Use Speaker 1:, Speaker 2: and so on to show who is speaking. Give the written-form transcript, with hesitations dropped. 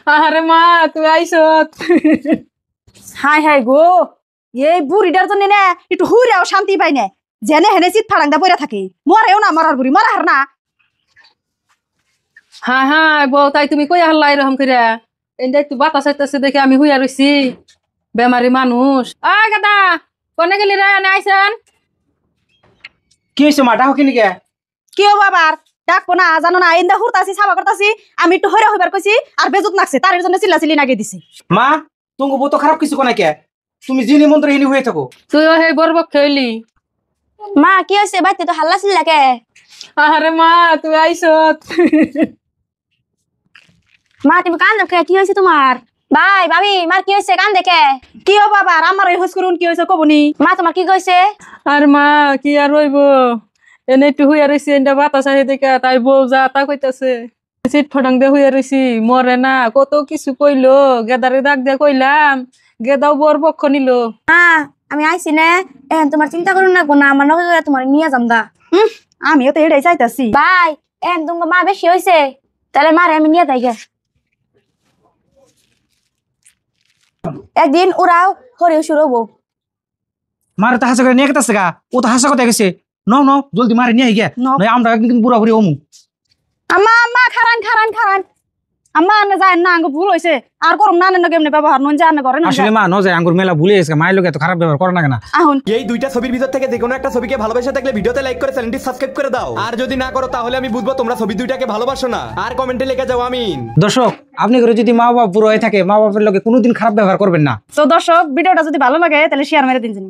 Speaker 1: আরে মা তুই আইস।
Speaker 2: হাই হাই গো, এই বুড়িটার জন্য না একটু হুইরাও শান্তি পাই না। জেনে হেনে চিত ফাড়াংদা পইরা থাকে, মরেও না মরার বুড়ি, মরা হার না।
Speaker 1: হ্যাঁ হ্যাঁ বউ, তাই তুমি কই হাল্লা এরকম করে? এই একটু বাতাস আইতেছে দেখে আমি হুইয়া রইছি, বেমারি মানুষ। আয় গাদা, কোনে গেলি রে? আইসেন।
Speaker 3: কি হয়েছে মা? ডাকো কিনি কে?
Speaker 2: কি ও বাবার ডাকবো না জানো না? ইন্দা হুরতাছি সাবা করতাছি, আমি একটু হইরা হইবার কইছি আর বেজুত নাকছে, তার জন্য চিল্লাচিল্লি নাগে দিছি।
Speaker 3: মা তোমাকে বউ তো খারাপ কিছু কোনা কে? তুমি যিনি মন্ত্র হিনি হয়ে থাকো।
Speaker 1: তুইও সেই বরবক খেলি।
Speaker 2: মা কি হইছে? বাইতে তো হাল্লা চিল্লা কে?
Speaker 1: আরে মা তুই আইস।
Speaker 2: মা তুমি কান দেখে কি হইছে তোমার? ভাই ভাবি মার কি হইছে? কান দেখে কি ও বাবার? আমার এই হস করুন কি হইছে কবনি? মা তোমার কি কইছে?
Speaker 1: আর মা কি আর রইব, এনে একটু হুইয়া রইছি, এনটা বাতাস আহে দেখে তাই বউ যা তা কইতাছে। চিট ফটাং দিয়ে হুইয়া রইছি, মরে না। কত কিছু কইলো, গেদারে দাগ দিয়ে কইলাম, গেদাও বর পক্ষ নিল।
Speaker 2: আমি আইছি না, এখন তোমার চিন্তা করুন না কোনা, আমার নগে তোমার নিয়ে যাম গা। আমিও তো এটাই চাইতাছি। ভাই এখন তোমার মা বেশি হইছে, তাহলে মারে আমি নিয়ে যাই গে। একদিন ওরাও হরে শুরবো।
Speaker 3: মারে তো হাসা করে নিয়ে গেছে গা, ও তো হাসা কথা গেছে। নাও নাও জলদি মারে নিয়ে গিয়া, নয় আমরা একদিন কিন্তু বুড়া বুড়ি হমু।
Speaker 2: আম্মা আম্মা খারান খারান খারান, আম্মা আনে যায় না, আঙ্গ ভুল হইছে আর করম না না কেমনে ব্যবহার নন যা না করে না।
Speaker 3: আসলে মা ন যায় আঙ্গুর মেলা ভুলে গেছে, মায়ের লোক এত খারাপ ব্যবহার করে না কেন?
Speaker 2: আহুন
Speaker 4: এই দুইটা ছবির ভিতর থেকে যে কোনো একটা ছবিকে ভালোবাসা থাকলে ভিডিওতে লাইক করে চ্যানেলটি সাবস্ক্রাইব করে দাও। আর যদি না করো তাহলে আমি বুঝবো তোমরা ছবি দুইটাকে ভালোবাসো না। আর কমেন্টে লিখে যাও আমিন।
Speaker 3: দর্শক আপনি করে যদি মা বাবা বুড়ো হয়ে থাকে, মা বাবার লোকে কোনোদিন খারাপ ব্যবহার করবেন না।
Speaker 2: তো দর্শক ভিডিওটা যদি ভালো লাগে তাহলে শেয়ার মেরে দিন।